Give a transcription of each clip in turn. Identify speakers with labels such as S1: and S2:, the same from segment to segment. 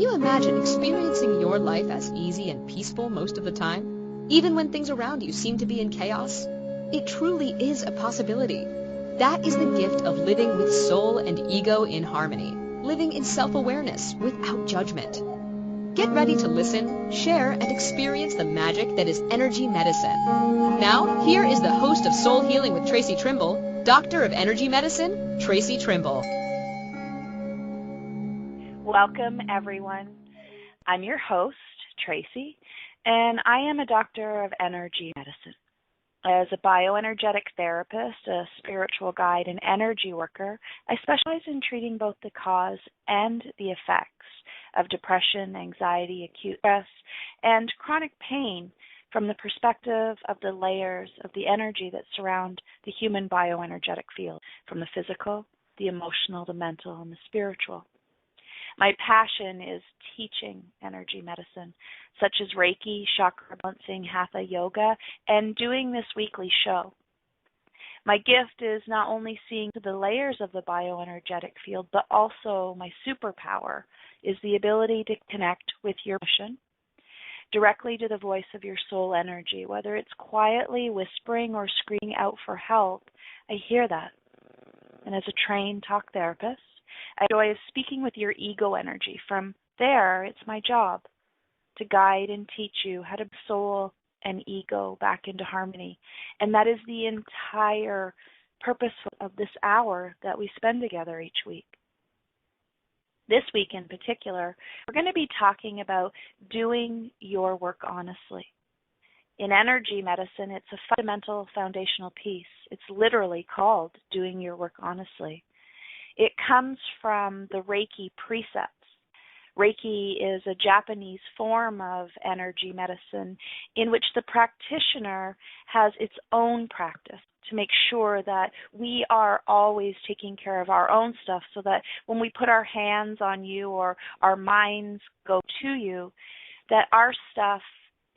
S1: you imagine experiencing your life as easy and peaceful most of the time, even when things around you seem to be in chaos? It truly is a possibility. That is the gift of living with soul and ego in harmony, living in self-awareness without judgment. Get ready to listen, share, and experience the magic that is energy medicine. Now, here is the host of Soul Healing with Traci Trimble, Doctor of Energy Medicine, Traci Trimble.
S2: Welcome, everyone. I'm your host, Traci, and I am a doctor of energy medicine. As a bioenergetic therapist, a spiritual guide, and energy worker, I specialize in treating both the cause and the effects of depression, anxiety, acute stress, and chronic pain from the perspective of the layers of the energy that surround the human bioenergetic field, from the physical, the emotional, the mental, and the spiritual. My passion is teaching energy medicine, such as Reiki, chakra balancing, Hatha yoga, and doing this weekly show. My gift is not only seeing the layers of the bioenergetic field, but also my superpower is the ability to connect with your mission directly to the voice of your soul energy, whether it's quietly whispering or screaming out for help. I hear that. And as a trained talk therapist, I enjoy speaking with your ego energy. From there, it's my job to guide and teach you how to bring soul and ego back into harmony. And that is the entire purpose of this hour that we spend together each week. This week in particular, we're going to be talking about doing your work honestly. In energy medicine, it's a fundamental foundational piece. It's literally called doing your work honestly. It comes from the Reiki Precepts. Reiki is a Japanese form of energy medicine in which the practitioner has its own practice to make sure that we are always taking care of our own stuff, so that when we put our hands on you or our minds go to you, that our stuff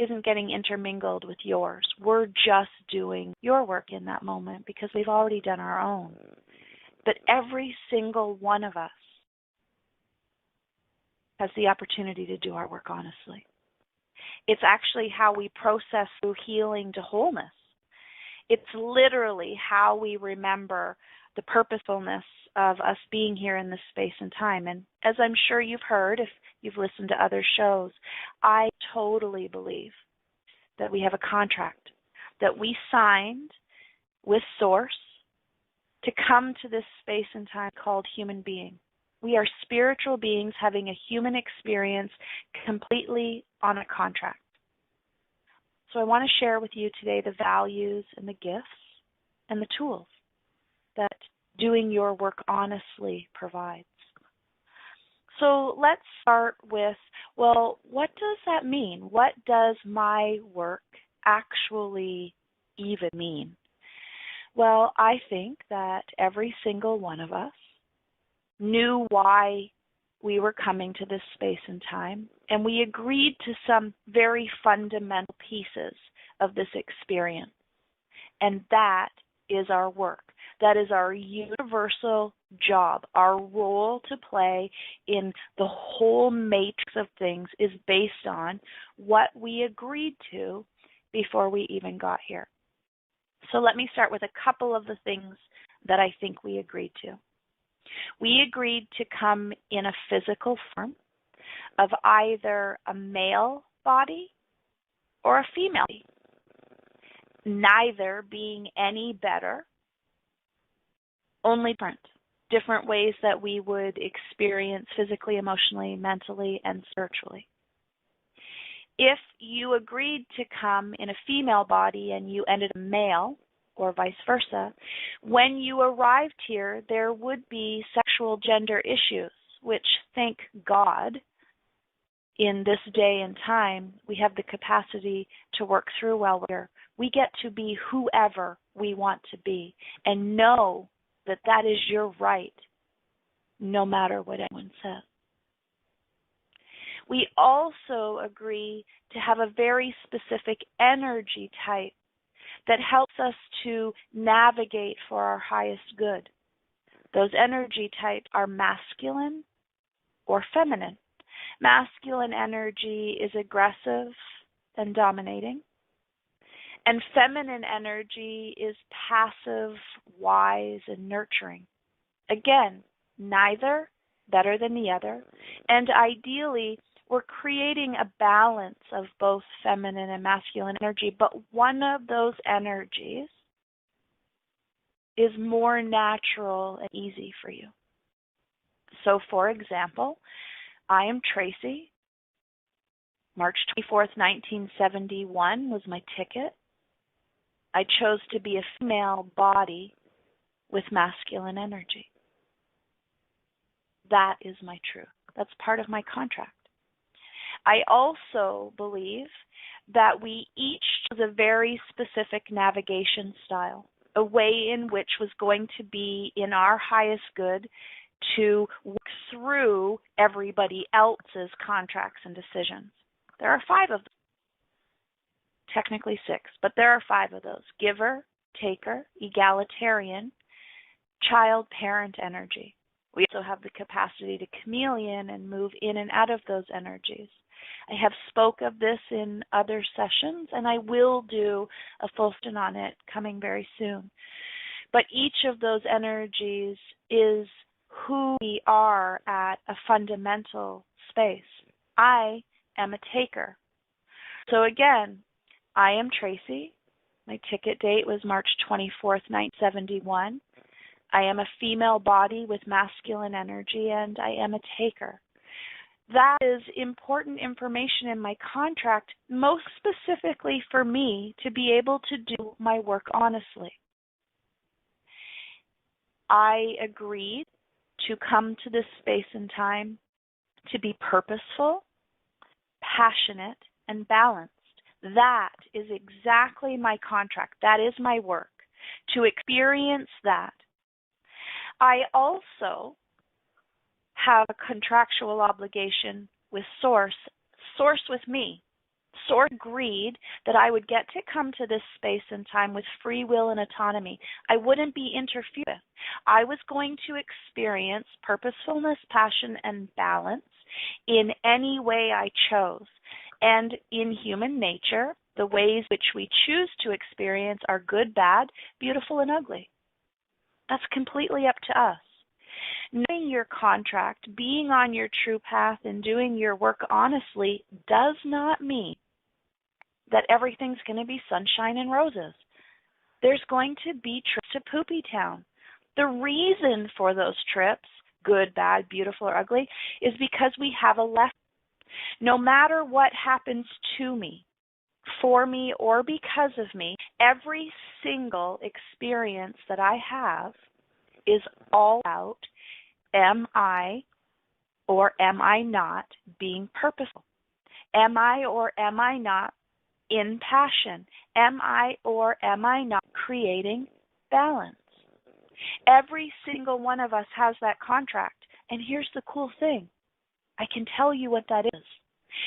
S2: isn't getting intermingled with yours. We're just doing your work in that moment because we've already done our own. But every single one of us has the opportunity to do our work honestly. It's actually how we process through healing to wholeness. It's literally how we remember the purposefulness of us being here in this space and time. And as I'm sure you've heard, if you've listened to other shows, I totally believe that we have a contract that we signed with Source to come to this space and time called human being. We are spiritual beings having a human experience completely on a contract. So I want to share with you today the values and the gifts and the tools that doing your work honestly provides. So let's start with, well, what does that mean? What does my work actually even mean? Well, I think that every single one of us knew why we were coming to this space and time, and we agreed to some very fundamental pieces of this experience. And that is our work. That is our universal job. Our role to play in the whole matrix of things is based on what we agreed to before we even got here. So let me start with a couple of the things that I think we agreed to. We agreed to come in a physical form of either a male body or a female body, neither being any better, only different ways that we would experience physically, emotionally, mentally, and spiritually. If you agreed to come in a female body and you ended a male, or vice versa, when you arrived here, there would be sexual gender issues, which, thank God, in this day and time, we have the capacity to work through while we're here. We get to be whoever we want to be and know that that is your right, no matter what anyone says. We also agree to have a very specific energy type that helps us to navigate for our highest good. Those energy types are masculine or feminine. Masculine energy is aggressive and dominating, and feminine energy is passive, wise, and nurturing. Again, neither better than the other, and ideally, we're creating a balance of both feminine and masculine energy, but one of those energies is more natural and easy for you. So, for example, I am Traci. March 24th, 1971 was my ticket. I chose to be a female body with masculine energy. That is my truth. That's part of my contract. I also believe that we each chose a very specific navigation style, a way in which was going to be in our highest good to work through everybody else's contracts and decisions. There are 5 of them. Technically 6, but there are 5 of those. Giver, taker, egalitarian, child, parent energy. We also have the capacity to chameleon and move in and out of those energies. I have spoke of this in other sessions, and I will do a full session on it coming very soon. But each of those energies is who we are at a fundamental space. I am a taker. So again, I am Traci. My ticket date was March 24th, 1971. I am a female body with masculine energy, and I am a taker. That is important information in my contract, most specifically for me to be able to do my work honestly. I agreed to come to this space and time to be purposeful, passionate, and balanced. That is exactly my contract. That is my work, to experience that. I also have a contractual obligation with Source with me. Source agreed that I would get to come to this space and time with free will and autonomy. I wouldn't be interfered with. I was going to experience purposefulness, passion, and balance in any way I chose. And in human nature, the ways which we choose to experience are good, bad, beautiful, and ugly. That's completely up to us. Knowing your contract, being on your true path, and doing your work honestly does not mean that everything's going to be sunshine and roses. There's going to be trips to Poopy Town. The reason for those trips, good, bad, beautiful, or ugly, is because we have a lesson. No matter what happens to me, for me, or because of me, every single experience that I have is all about, am I or am I not being purposeful? Am I or am I not in passion? Am I or am I not creating balance? Every single one of us has that contract. And here's the cool thing. I can tell you what that is.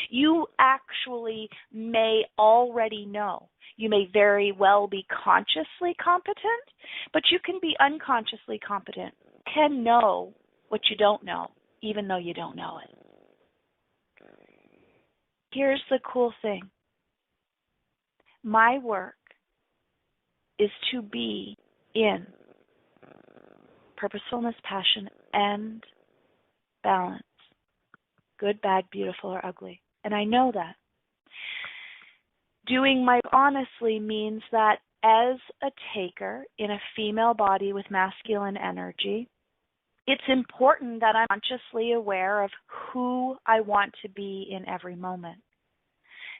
S2: You actually may already know. You may very well be consciously competent, but you can be unconsciously competent. You can know what you don't know, even though you don't know it. Here's the cool thing. My work is to be in purposefulness, passion, and balance. Good, bad, beautiful, or ugly. And I know that. Doing my honestly means that as a taker in a female body with masculine energy, it's important that I'm consciously aware of who I want to be in every moment.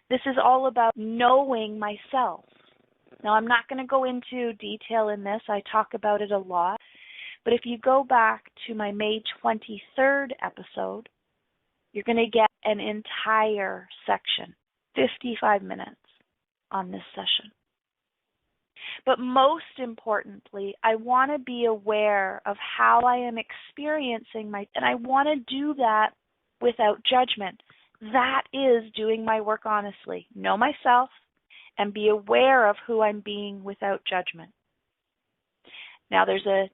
S2: This is all about knowing myself. Now, I'm not going to go into detail in this. I talk about it a lot. But if you go back to my May 23rd episode, you're going to get an entire section, 55 minutes on this session. But most importantly, I want to be aware of how I am experiencing and I want to do that without judgment. That is doing my work honestly. Know myself and be aware of who I'm being without judgment. Now, there's a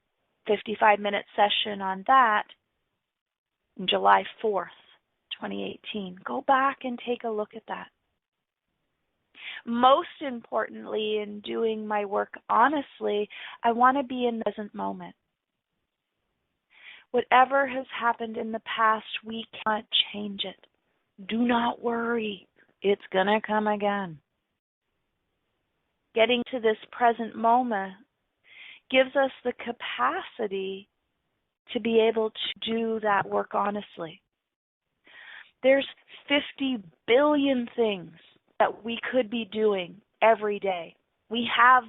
S2: 55-minute session on that on July 4th, 2018. Go back and take a look at that. Most importantly, in doing my work honestly, I want to be in the present moment. Whatever has happened in the past, we can't change it. Do not worry. It's going to come again. Getting to this present moment gives us the capacity to be able to do that work honestly. There's 50 billion things that we could be doing every day. We have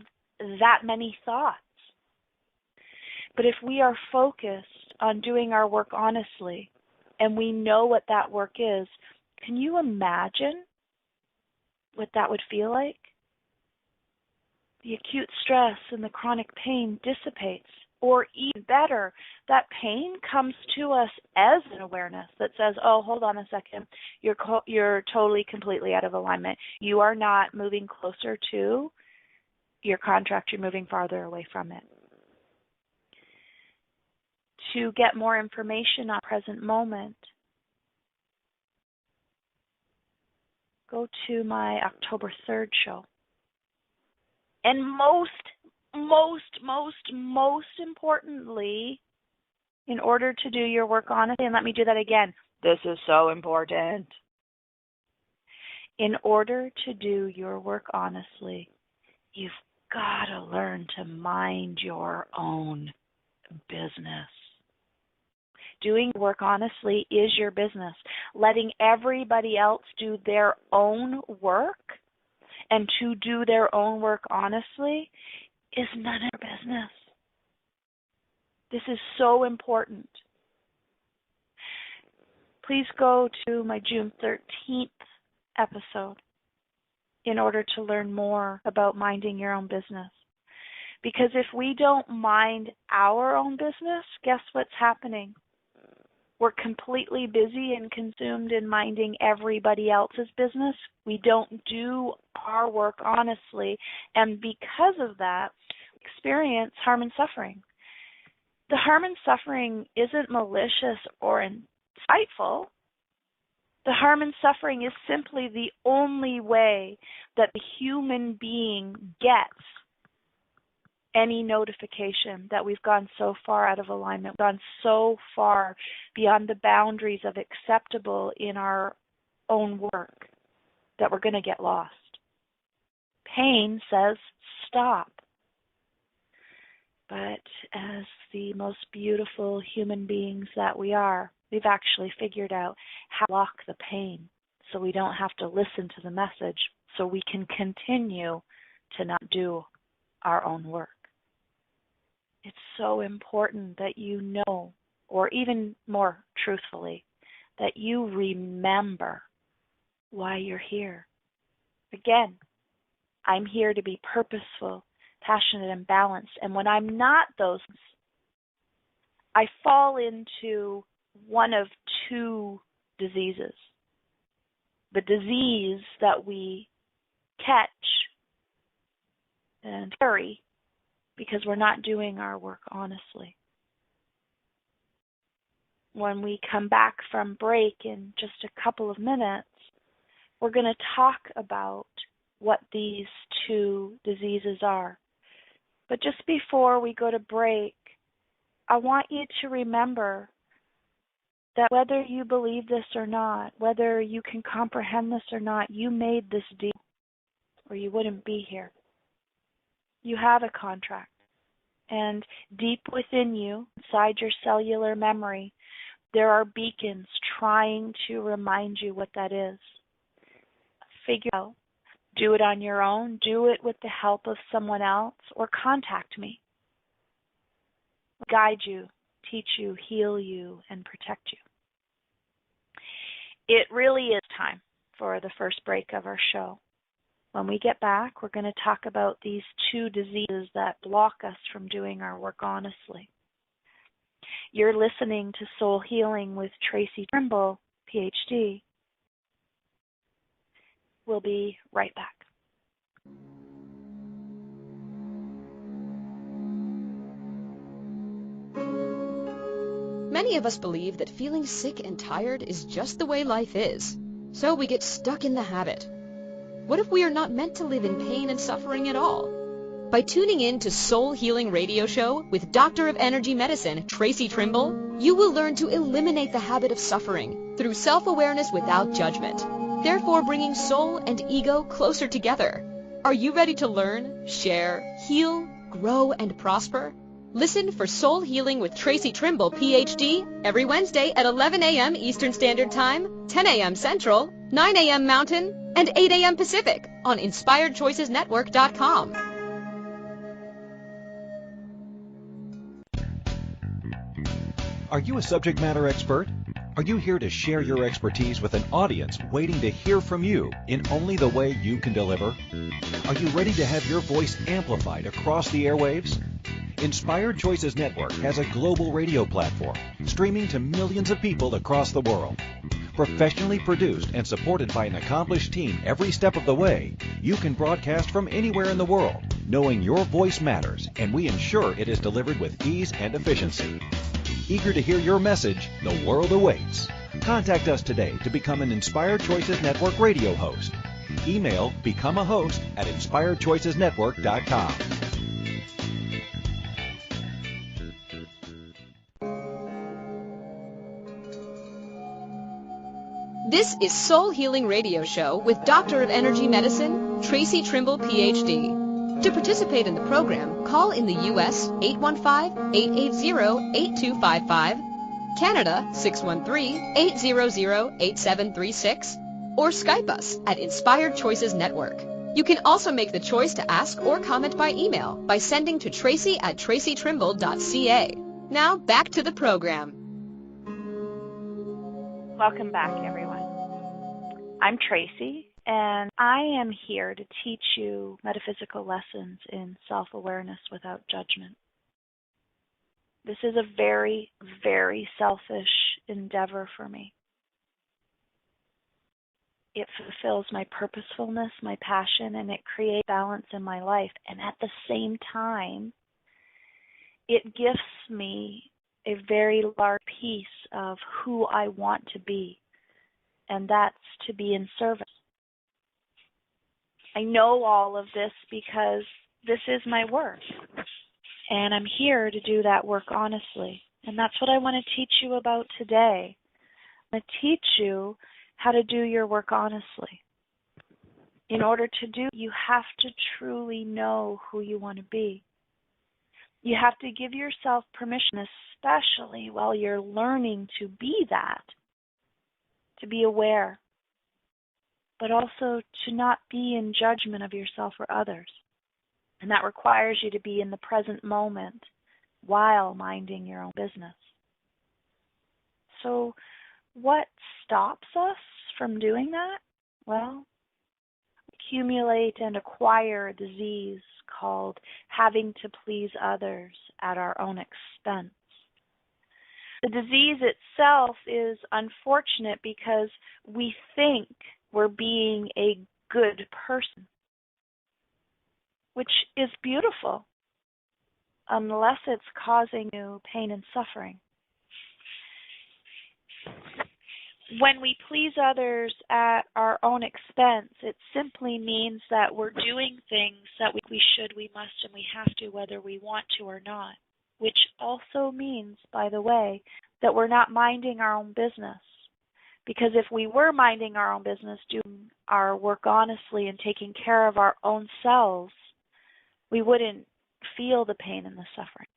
S2: that many thoughts. But if we are focused on doing our work honestly, and we know what that work is, can you imagine what that would feel like? The acute stress and the chronic pain dissipates. Or even better, that pain comes to us as an awareness that says, oh, hold on a second, you're totally, completely out of alignment. You are not moving closer to your contract, you're moving farther away from it. To get more information on present moment, go to my October 3rd show. And most importantly, in order to do your work honestly, and let me do that again, this is so important. In order to do your work honestly, you've got to learn to mind your own business. Doing work honestly is your business. Letting everybody else do their own work and to do their own work honestly is none of your business. This is so important. Please go to my June 13th episode in order to learn more about minding your own business. Because if we don't mind our own business, guess what's happening? We're completely busy and consumed in minding everybody else's business. We don't do our work honestly, and because of that, we experience harm and suffering. The harm and suffering isn't malicious or spiteful. The harm and suffering is simply the only way that the human being gets any notification that we've gone so far out of alignment, gone so far beyond the boundaries of acceptable in our own work that we're going to get lost. Pain says stop. But as the most beautiful human beings that we are, we've actually figured out how to block the pain so we don't have to listen to the message, so we can continue to not do our own work. It's so important that you know, or even more truthfully, that you remember why you're here. Again, I'm here to be purposeful, passionate, and balanced. And when I'm not those, I fall into one of two diseases. The disease that we catch and carry because we're not doing our work honestly. When we come back from break in just a couple of minutes, we're going to talk about what these two diseases are. But just before we go to break, I want you to remember that whether you believe this or not, whether you can comprehend this or not, you made this deal or you wouldn't be here. You have a contract. And deep within you, inside your cellular memory, there are beacons trying to remind you what that is. Figure it out. Do it on your own. Do it with the help of someone else, or contact me. Guide you, teach you, heal you, and protect you. It really is time for the first break of our show. When we get back, we're going to talk about these two diseases that block us from doing our work honestly. You're listening to Soul Healing with Traci Trimble, PhD. We'll be right back.
S1: Many of us believe that feeling sick and tired is just the way life is, so we get stuck in the habit. What if we are not meant to live in pain and suffering at all? By tuning in to Soul Healing Radio Show with Doctor of Energy Medicine, Traci Trimble, you will learn to eliminate the habit of suffering through self-awareness without judgment, therefore bringing soul and ego closer together. Are you ready to learn, share, heal, grow, and prosper? Listen for Soul Healing with Traci Trimble, Ph.D., every Wednesday at 11 a.m. Eastern Standard Time, 10 a.m. Central, 9 a.m. Mountain, and 8 a.m. Pacific on InspiredChoicesNetwork.com.
S3: Are you a subject matter expert? Are you here to share your expertise with an audience waiting to hear from you in only the way you can deliver? Are you ready to have your voice amplified across the airwaves? Inspired Choices Network has a global radio platform streaming to millions of people across the world. Professionally produced and supported by an accomplished team every step of the way, you can broadcast from anywhere in the world, knowing your voice matters, and we ensure it is delivered with ease and efficiency. Eager to hear your message, the world awaits. Contact us today to become an Inspired Choices Network radio host. Email becomeahost@inspiredchoicesnetwork.com.
S1: This is Soul Healing Radio Show with Doctor of Energy Medicine, Traci Trimble, Ph.D. To participate in the program, call in the U.S. 815-880-8255, Canada 613-800-8736, or Skype us at Inspired Choices Network. You can also make the choice to ask or comment by email by sending to traci@tracitrimble.ca. Now back to the program.
S2: Welcome back, everyone. I'm Traci, and I am here to teach you metaphysical lessons in self-awareness without judgment. This is a very, very selfish endeavor for me. It fulfills my purposefulness, my passion, and it creates balance in my life. And at the same time, it gifts me a very large piece of who I want to be, and that's to be in service. I know all of this because this is my work, and I'm here to do that work honestly, and that's what I want to teach you about today. I'm going to teach you how to do your work honestly. In order to do, you have to truly know who you want to be. You have to give yourself permission, especially while you're learning to be that, to be aware, but also to not be in judgment of yourself or others. And that requires you to be in the present moment while minding your own business. So what stops us from doing that? Well, accumulate and acquire a disease called having to please others at our own expense. The disease itself is unfortunate because we think we're being a good person, which is beautiful unless it's causing you pain and suffering. When we please others at our own expense, it simply means that we're doing things that we should, we must, and we have to, whether we want to or not, which also means, by the way, that we're not minding our own business. Because if we were minding our own business, doing our work honestly and taking care of our own selves, we wouldn't feel the pain and the suffering.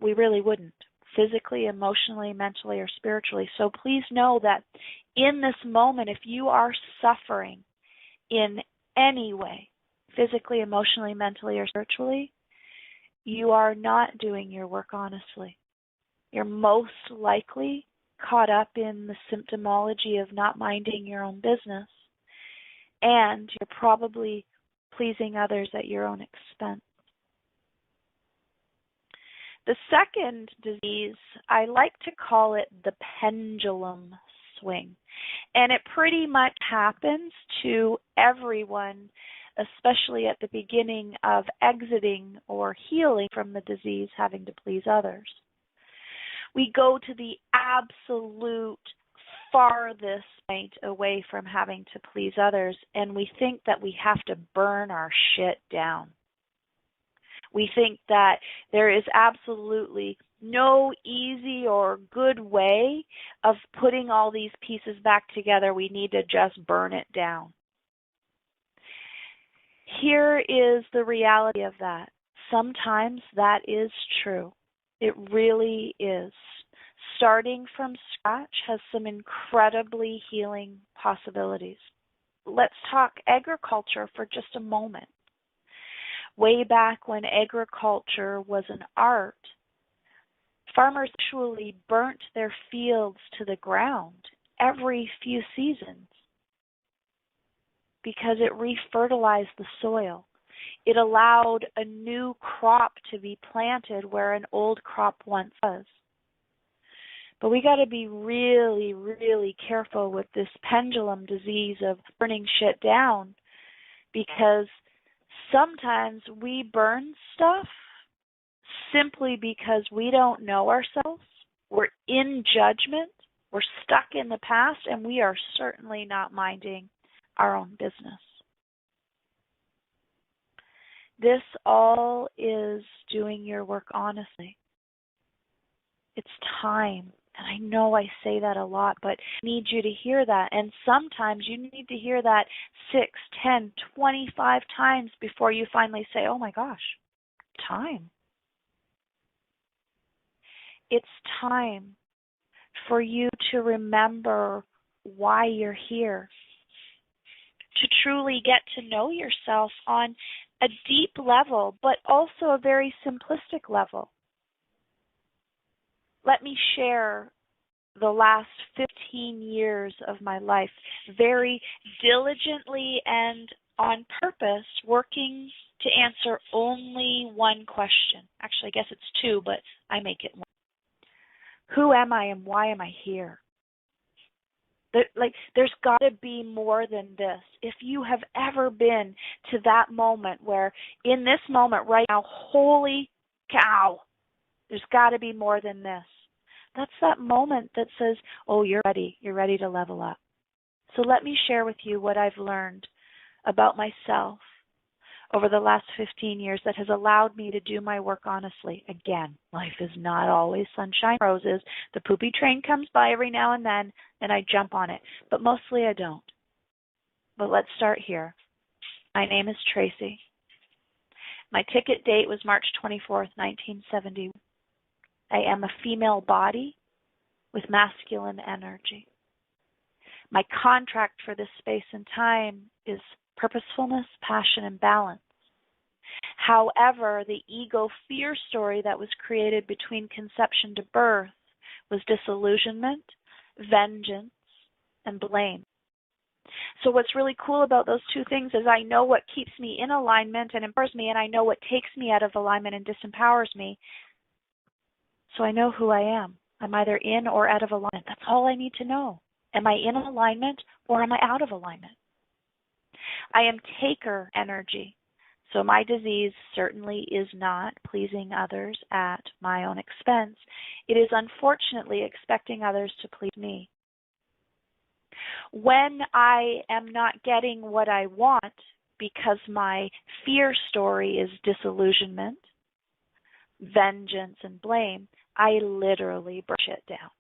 S2: We really wouldn't. Physically, emotionally, mentally, or spiritually. So please know that in this moment, if you are suffering in any way, physically, emotionally, mentally, or spiritually, you are not doing your work honestly. You're most likely caught up in the symptomology of not minding your own business, and you're probably pleasing others at your own expense. The second disease, I like to call it the pendulum swing. And it pretty much happens to everyone, especially at the beginning of exiting or healing from the disease, having to please others. We go to the absolute farthest point away from having to please others, and we think that we have to burn our shit down. We think that there is absolutely no easy or good way of putting all these pieces back together. We need to just burn it down. Here is the reality of that. Sometimes that is true. It really is. Starting from scratch has some incredibly healing possibilities. Let's talk agriculture for just a moment. Way back when agriculture was an art, farmers actually burnt their fields to the ground every few seasons because it refertilized the soil. It allowed a new crop to be planted where an old crop once was. But we got to be really, really careful with this pendulum disease of burning shit down, because sometimes we burn stuff simply because we don't know ourselves. We're in judgment. We're stuck in the past, and we are certainly not minding our own business. This all is doing your work honestly. It's time. And I know I say that a lot, but I need you to hear that. And sometimes you need to hear that 6, 10, 25 times before you finally say, oh my gosh, time. It's time for you to remember why you're here, to truly get to know yourself on a deep level, but also a very simplistic level. Let me share the last 15 years of my life very diligently and on purpose working to answer only one question. Actually, I guess it's two, but I make it one. Who am I and why am I here? There's got to be more than this. If you have ever been to that moment where in this moment right now, holy cow, there's got to be more than this. That's that moment that says, oh, you're ready to level up. So let me share with you what I've learned about myself over the last 15 years that has allowed me to do my work honestly. Again, life is not always sunshine and roses. The poopy train comes by every now and then, and I jump on it. But mostly I don't. But let's start here. My name is Traci. My ticket date was March 24th, 1970. I am a female body with masculine energy. My contract for this space and time is purposefulness, passion, and balance. However, the ego fear story that was created between conception to birth was disillusionment, vengeance, and blame. So what's really cool about those two things is I know what keeps me in alignment and empowers me, and I know what takes me out of alignment and disempowers me. So I know who I am. I'm either in or out of alignment. That's all I need to know. Am I in alignment or am I out of alignment? I am taker energy. So my disease certainly is not pleasing others at my own expense. It is unfortunately expecting others to please me. When I am not getting what I want because my fear story is disillusionment, vengeance, and blame, I literally brush it down.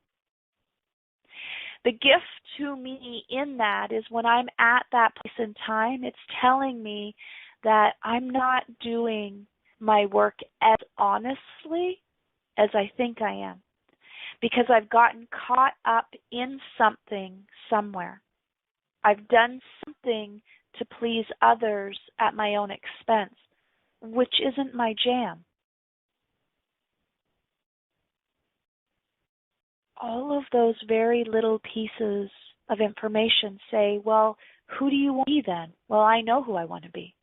S2: The gift to me in that is when I'm at that place in time, it's telling me that I'm not doing my work as honestly as I think I am, because I've gotten caught up in something somewhere. I've done something to please others at my own expense, which isn't my jam. All of those very little pieces of information say, well, who do you want to be then? Well, I know who I want to be.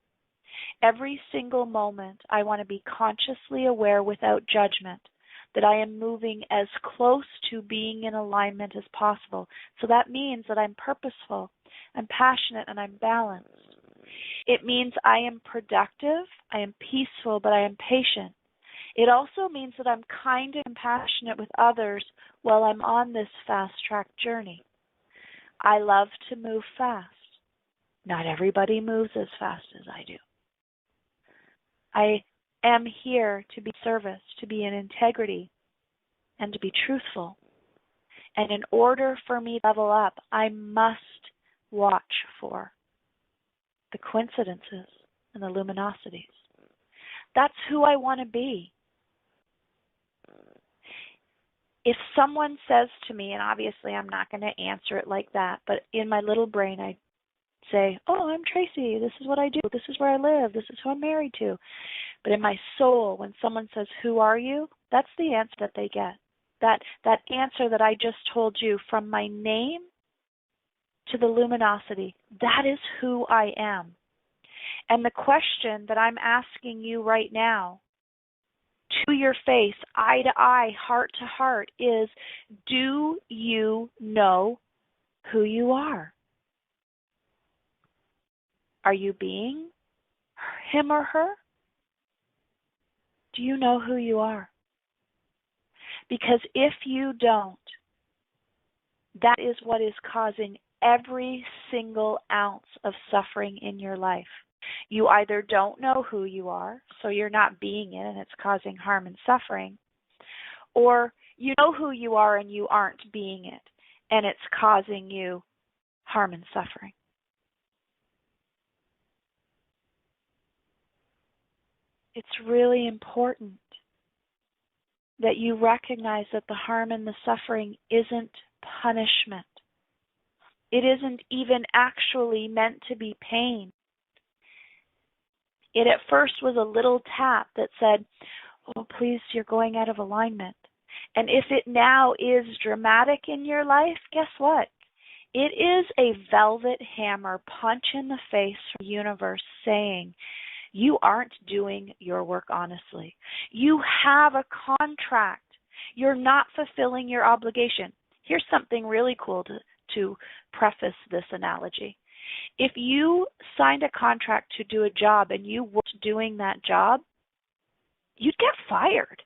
S2: Every single moment, I want to be consciously aware without judgment that I am moving as close to being in alignment as possible. So that means that I'm purposeful, I'm passionate, and I'm balanced. It means I am productive, I am peaceful, but I am patient. It also means that I'm kind and compassionate with others while I'm on this fast-track journey. I love to move fast. Not everybody moves as fast as I do. I am here to be of service, to be in integrity, and to be truthful. And in order for me to level up, I must watch for the coincidences and the luminosities. That's who I want to be. If someone says to me, and obviously I'm not going to answer it like that, but in my little brain I say, oh, I'm Traci, this is what I do, this is where I live, this is who I'm married to. But in my soul, when someone says, who are you? That's the answer that they get. That answer that I just told you, from my name to the luminosity, that is who I am. And the question that I'm asking you right now, to your face, eye to eye, heart to heart, is, do you know who you are? Are you being him or her? Do you know who you are? Because if you don't, that is what is causing every single ounce of suffering in your life. You either don't know who you are, so you're not being it and it's causing harm and suffering, or you know who you are and you aren't being it and it's causing you harm and suffering. It's really important that you recognize that the harm and the suffering isn't punishment. It isn't even actually meant to be pain. It at first was a little tap that said, oh, please, you're going out of alignment. And if it now is dramatic in your life, guess what? It is a velvet hammer punch in the face from the universe saying, you aren't doing your work honestly. You have a contract. You're not fulfilling your obligation. Here's something really cool to preface this analogy. If you signed a contract to do a job and you weren't doing that job, you'd get fired.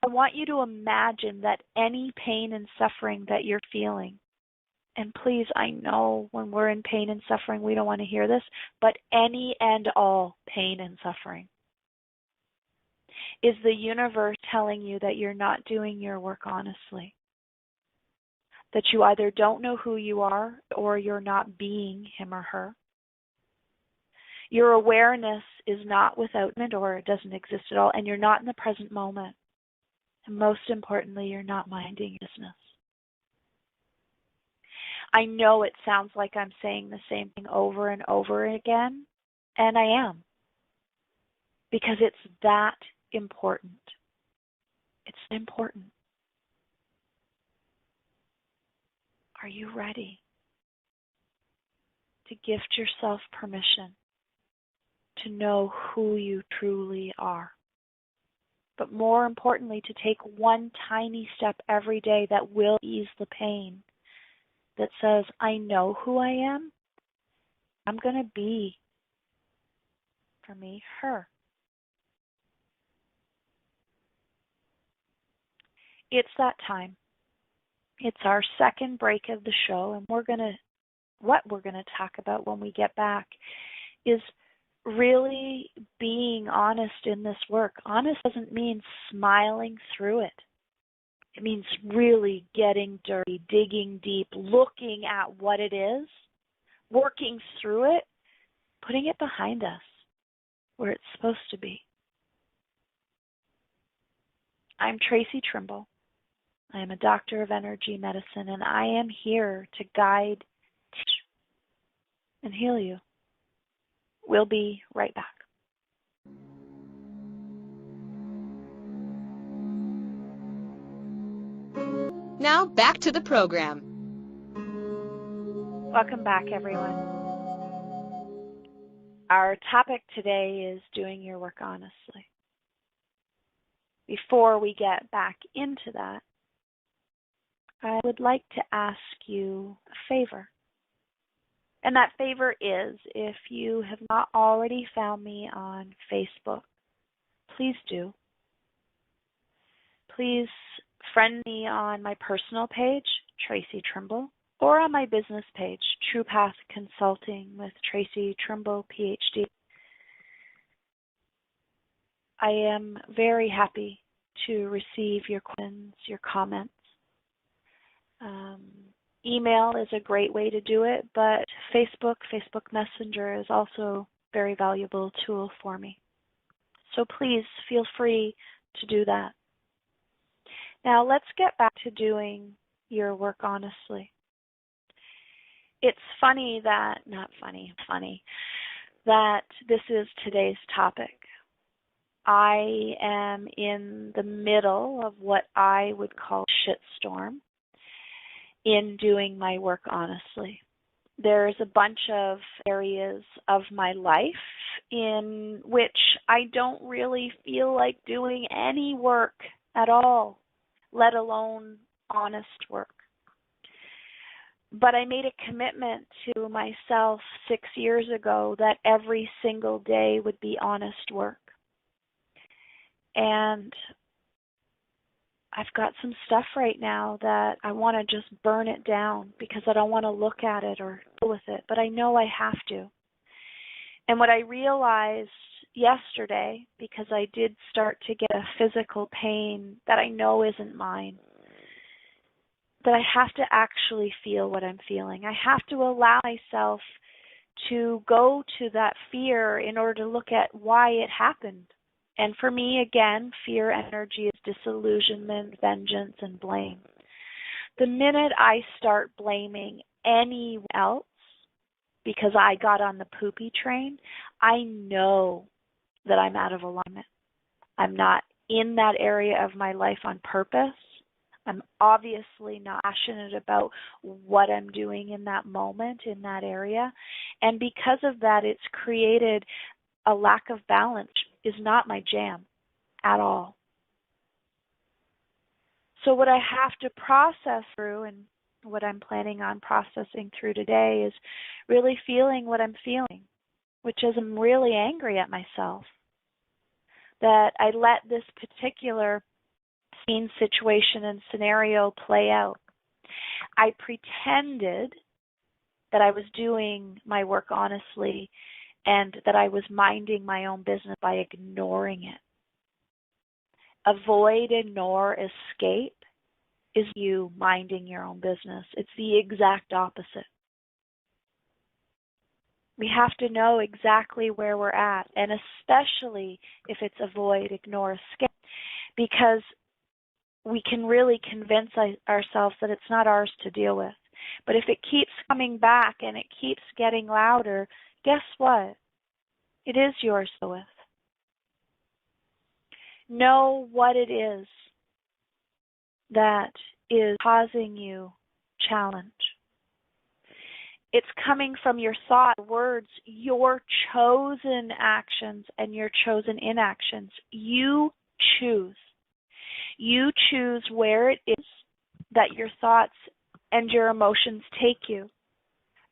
S2: I want you to imagine that any pain and suffering that you're feeling, and please, I know when we're in pain and suffering, we don't want to hear this, but any and all pain and suffering is the universe telling you that you're not doing your work honestly. That you either don't know who you are or you're not being him or her. Your awareness is not without it or it doesn't exist at all, and you're not in the present moment. And most importantly, you're not minding your business. I know it sounds like I'm saying the same thing over and over again, and I am. Because it's that important. It's important. Are you ready to gift yourself permission to know who you truly are? But more importantly, to take one tiny step every day that will ease the pain, that says, I know who I am. I'm going to be, for me, her. It's that time. It's our second break of the show, and what we're going to talk about when we get back is really being honest in this work. Honest doesn't mean smiling through it. It means really getting dirty, digging deep, looking at what it is, working through it, putting it behind us where it's supposed to be. I'm Traci Trimble. I am a doctor of energy medicine, and I am here to guide, teach, and heal you. We'll be right back.
S1: Now back to the program.
S2: Welcome back, everyone. Our topic today is doing your work honestly. Before we get back into that, I would like to ask you a favor. And that favor is, if you have not already found me on Facebook, please do. Please friend me on my personal page, Traci Trimble, or on my business page, True Path Consulting with Traci Trimble, PhD. I am very happy to receive your questions, your comments. Email is a great way to do it, but Facebook Messenger is also a very valuable tool for me. So please feel free to do that. Now let's get back to doing your work honestly. It's funny that this is today's topic. I am in the middle of what I would call a shitstorm in doing my work honestly. There's a bunch of areas of my life in which I don't really feel like doing any work at all, let alone honest work. But I made a commitment to myself 6 years ago that every single day would be honest work. And I've got some stuff right now that I want to just burn it down because I don't want to look at it or deal with it, but I know I have to. And what I realized yesterday, because I did start to get a physical pain that I know isn't mine, that I have to actually feel what I'm feeling. I have to allow myself to go to that fear in order to look at why it happened. And for me, again, fear energy is disillusionment, vengeance, and blame. The minute I start blaming anyone else because I got on the poopy train, I know that I'm out of alignment. I'm not in that area of my life on purpose. I'm obviously not passionate about what I'm doing in that moment, in that area. And because of that, it's created a lack of balance. Is not my jam at all. So what I have to process through, and what I'm planning on processing through today, is really feeling what I'm feeling, which is I'm really angry at myself that I let this particular scene, situation, and scenario play out. I pretended that I was doing my work honestly and that I was minding my own business by ignoring it. Avoid, ignore, escape is you minding your own business. It's the exact opposite. We have to know exactly where we're at, and especially if it's avoid, ignore, escape, because we can really convince ourselves that it's not ours to deal with. But if it keeps coming back and it keeps getting louder, guess what? It is yours to deal with. Know what it is that is causing you challenge. It's coming from your thought, words, your chosen actions, and your chosen inactions. You choose. You choose where it is that your thoughts and your emotions take you.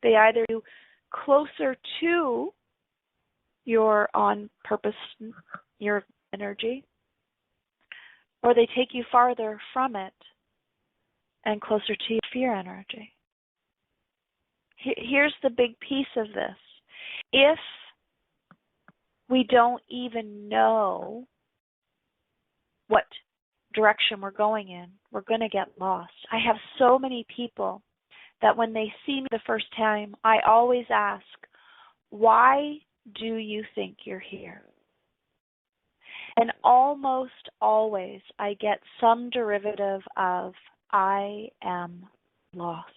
S2: They either go closer to your on purpose, your energy, or they take you farther from it and closer to your fear energy. Here's the big piece of this. If we don't even know what direction we're going in, we're going to get lost. I have so many people that when they see me the first time, I always ask, why do you think you're here? And almost always I get some derivative of, I am lost.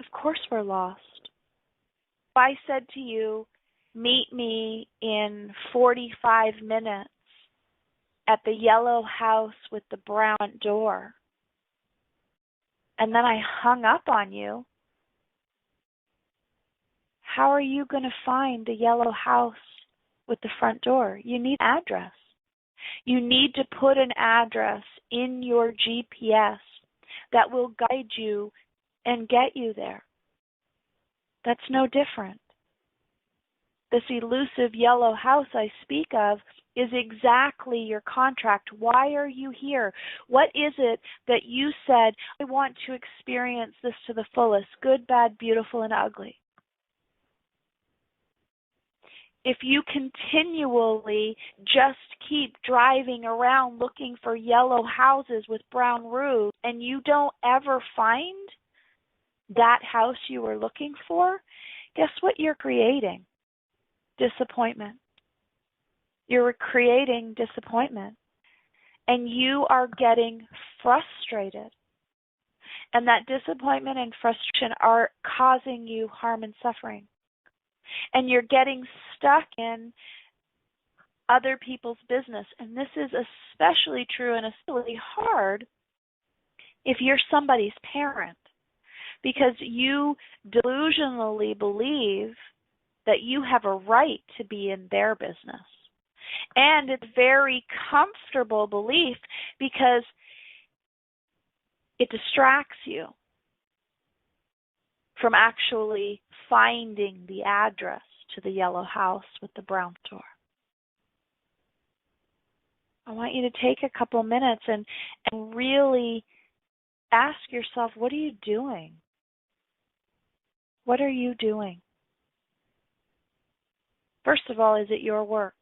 S2: Of course we're lost. If I said to you, meet me in 45 minutes at the yellow house with the brown door, and then I hung up on you, how are you going to find the yellow house with the front door? You need an address. You need to put an address in your GPS that will guide you and get you there. That's no different. This elusive yellow house I speak of is exactly your contract. Why are you here? What is it that you said, I want to experience this to the fullest, good, bad, beautiful, and ugly? If you continually just keep driving around looking for yellow houses with brown roofs and you don't ever find that house you were looking for, guess what you're creating? Disappointment. You're creating disappointment. And you are getting frustrated. And that disappointment and frustration are causing you harm and suffering. And you're getting stuck in other people's business. And this is especially true and especially hard if you're somebody's parent, because you delusionally believe that you have a right to be in their business. And it's a very comfortable belief because it distracts you from actually finding the address to the yellow house with the brown door. I want you to take a couple minutes and really ask yourself, what are you doing? What are you doing? First of all, is it your work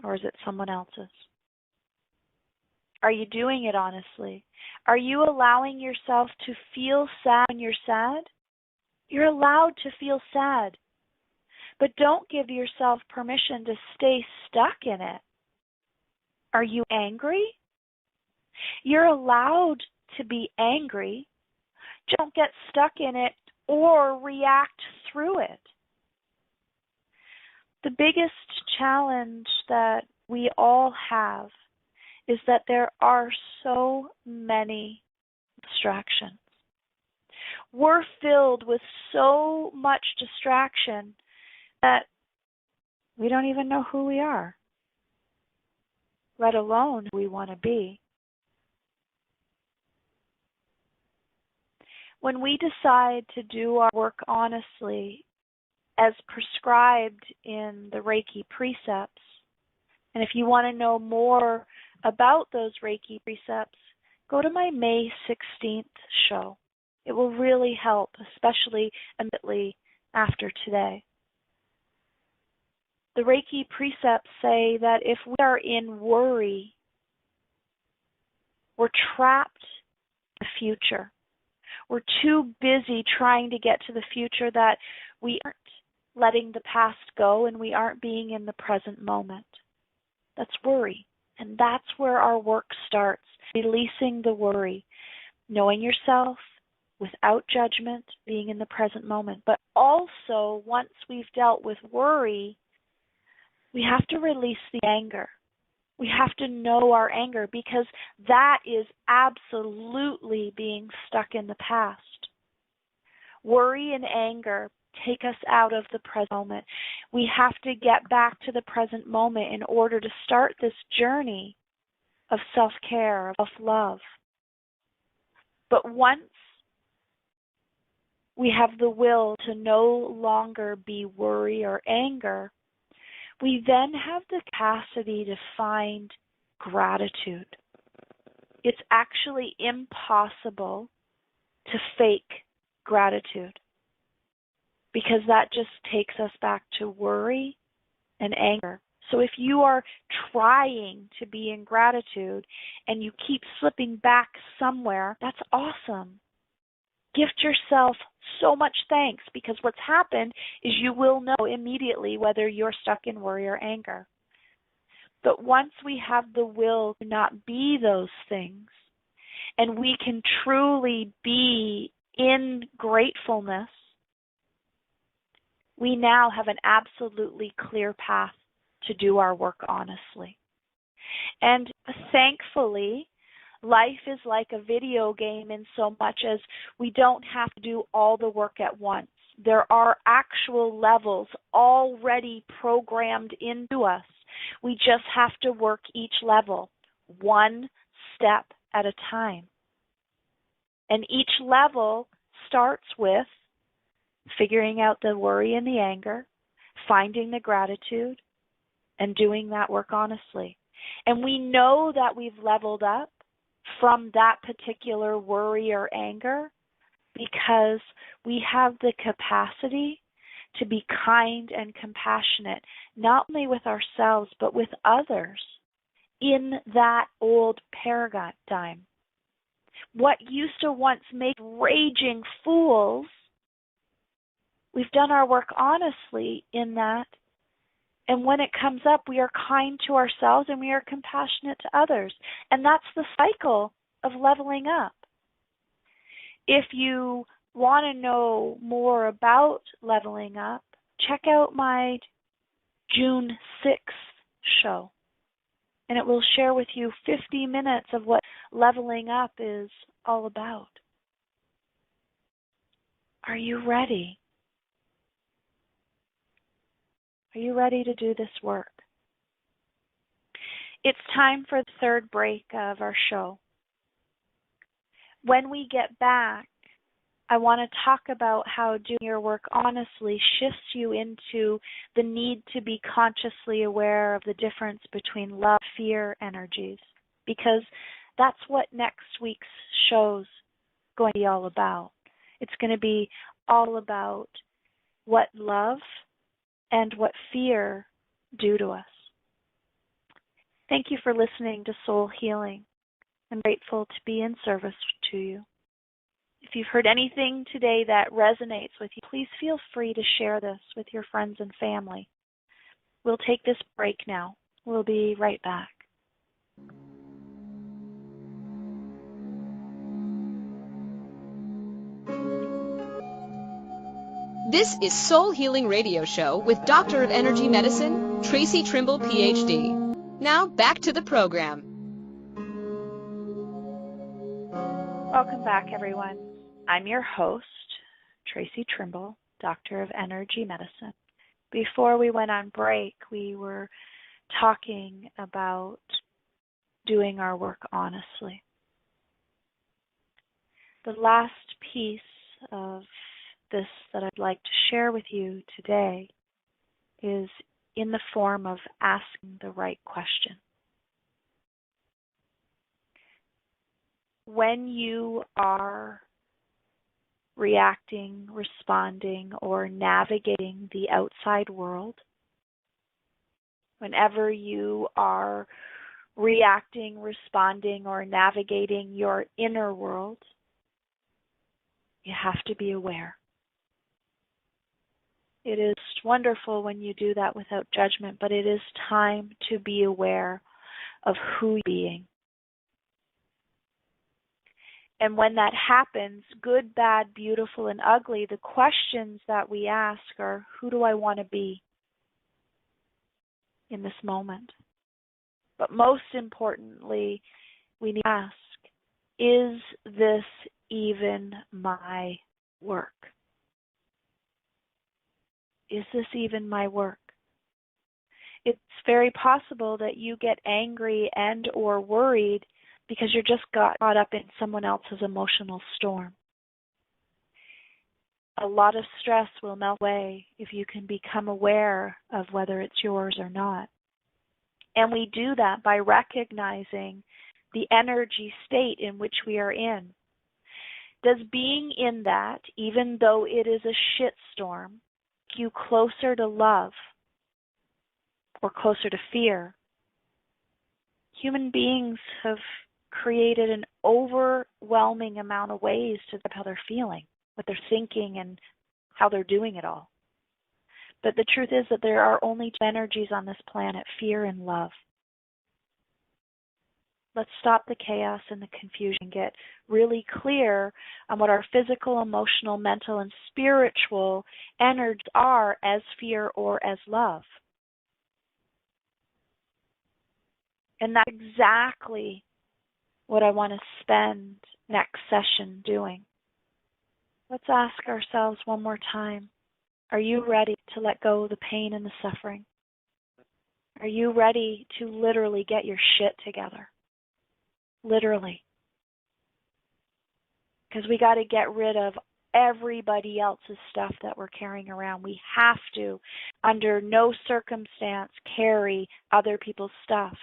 S2: or is it someone else's? Are you doing it honestly? Are you allowing yourself to feel sad when you're sad? You're allowed to feel sad, but don't give yourself permission to stay stuck in it. Are you angry? You're allowed to be angry. Don't get stuck in it or react through it. The biggest challenge that we all have is that there are so many distractions. We're filled with so much distraction that we don't even know who we are, let alone who we want to be. When we decide to do our work honestly, as prescribed in the Reiki Precepts, and if you want to know more about those Reiki Precepts, go to my May 16th show. It will really help, especially immediately after today. The Reiki Precepts say that if we are in worry, we're trapped in the future. We're too busy trying to get to the future that we aren't letting the past go and we aren't being in the present moment. That's worry. And that's where our work starts, releasing the worry, knowing yourself without judgment, being in the present moment. But also, once we've dealt with worry, we have to release the anger. We have to know our anger because that is absolutely being stuck in the past. Worry and anger take us out of the present moment. We have to get back to the present moment in order to start this journey of self-care, of self-love. But once we have the will to no longer be worry or anger, we then have the capacity to find gratitude. It's actually impossible to fake gratitude because that just takes us back to worry and anger. So if you are trying to be in gratitude and you keep slipping back somewhere, that's awesome. Gift yourself so much thanks because what's happened is you will know immediately whether you're stuck in worry or anger. But once we have the will to not be those things and we can truly be in gratefulness, we now have an absolutely clear path to do our work honestly. And thankfully, life is like a video game in so much as we don't have to do all the work at once. There are actual levels already programmed into us. We just have to work each level, one step at a time. And each level starts with figuring out the worry and the anger, finding the gratitude, and doing that work honestly. And we know that we've leveled up from that particular worry or anger because we have the capacity to be kind and compassionate, not only with ourselves, but with others in that old paradigm. What used to once make raging fools, we've done our work honestly in that. And when it comes up, we are kind to ourselves and we are compassionate to others. And that's the cycle of leveling up. If you want to know more about leveling up, check out my June 6th show. And it will share with you 50 minutes of what leveling up is all about. Are you ready? Are you ready to do this work? It's time for the third break of our show. When we get back, I want to talk about how doing your work honestly shifts you into the need to be consciously aware of the difference between love, fear energies, because that's what next week's show's going to be all about. It's going to be all about what love and what fear do to us. Thank you for listening to Soul Healing. I'm grateful to be in service to you. If you've heard anything today that resonates with you, please feel free to share this with your friends and family. We'll take this break now. We'll be right back.
S1: This is Soul Healing Radio Show with Doctor of Energy Medicine, Traci Trimble, PhD. Now back to the program.
S2: Welcome back, everyone. I'm your host, Traci Trimble, Doctor of Energy Medicine. Before we went on break, we were talking about doing our work honestly. The last piece of this that I'd like to share with you today is in the form of asking the right question. When you are reacting, responding, or navigating the outside world, whenever you are reacting, responding, or navigating your inner world, you have to be aware. It is wonderful when you do that without judgment, but it is time to be aware of who you're being. And when that happens, good, bad, beautiful, and ugly, the questions that we ask are, who do I want to be in this moment? But most importantly, we need to ask, is this even my work? Is this even my work? It's very possible that you get angry and or worried because you just got caught up in someone else's emotional storm. A lot of stress will melt away if you can become aware of whether it's yours or not. And we do that by recognizing the energy state in which we are in. Does being in that, even though it is a shitstorm, take you closer to love or closer to fear? Human beings have created an overwhelming amount of ways to describe how they're feeling, what they're thinking, and how they're doing it all. But the truth is that there are only two energies on this planet, fear and love. Let's stop the chaos and the confusion, get really clear on what our physical, emotional, mental, and spiritual energies are as fear or as love. And that's exactly what I want to spend next session doing. Let's ask ourselves one more time, are you ready to let go of the pain and the suffering? Are you ready to literally get your shit together? Literally. Because we got to get rid of everybody else's stuff that we're carrying around. We have to, under no circumstance, carry other people's stuff.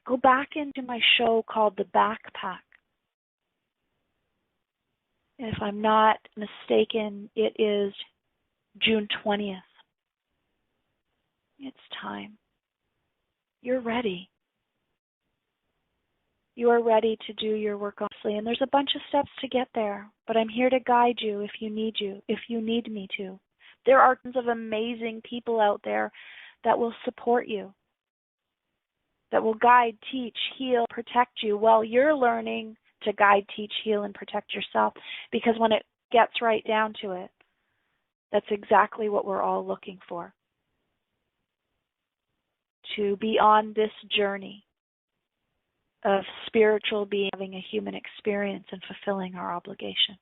S2: Go back into my show called The Backpack. If I'm not mistaken, it is June 20th. It's time. You're ready. You are ready to do your work honestly, and there's a bunch of steps to get there, but I'm here to guide you if you need me to. There are tons of amazing people out there that will support you, that will guide, teach, heal, protect you while you're learning to guide, teach, heal, and protect yourself, because when it gets right down to it, that's exactly what we're all looking for. To be on this journey of spiritual being, having a human experience, and fulfilling our obligation.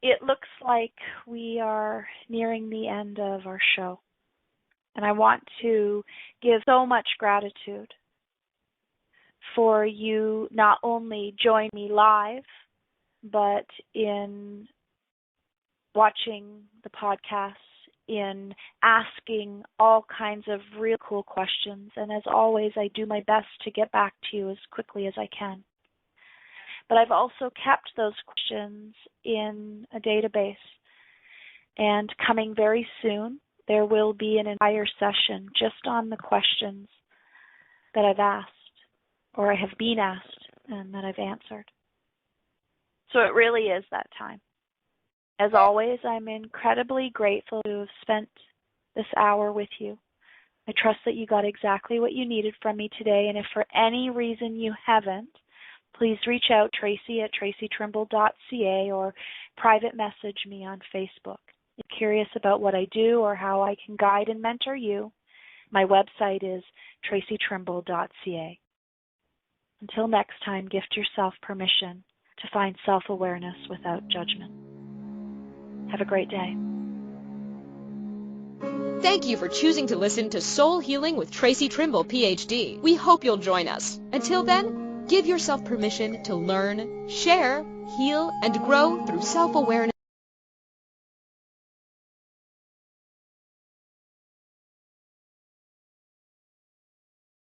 S2: It looks like we are nearing the end of our show, and I want to give so much gratitude for you not only joining me live, but in watching the podcast, in asking all kinds of real cool questions. And as always, I do my best to get back to you as quickly as I can. But I've also kept those questions in a database. And coming very soon, there will be an entire session just on the questions that I've asked, or I have been asked, and that I've answered. So it really is that time. As always, I'm incredibly grateful to have spent this hour with you. I trust that you got exactly what you needed from me today, and if for any reason you haven't, please reach out, Traci at tracitrimble.ca, or private message me on Facebook. If you're curious about what I do or how I can guide and mentor you, my website is tracitrimble.ca. Until next time, gift yourself permission to find self-awareness without judgment. Have a great day.
S1: Thank you for choosing to listen to Soul Healing with Traci Trimble, PhD. We hope you'll join us. Until then, give yourself permission to learn, share, heal, and grow through self-awareness.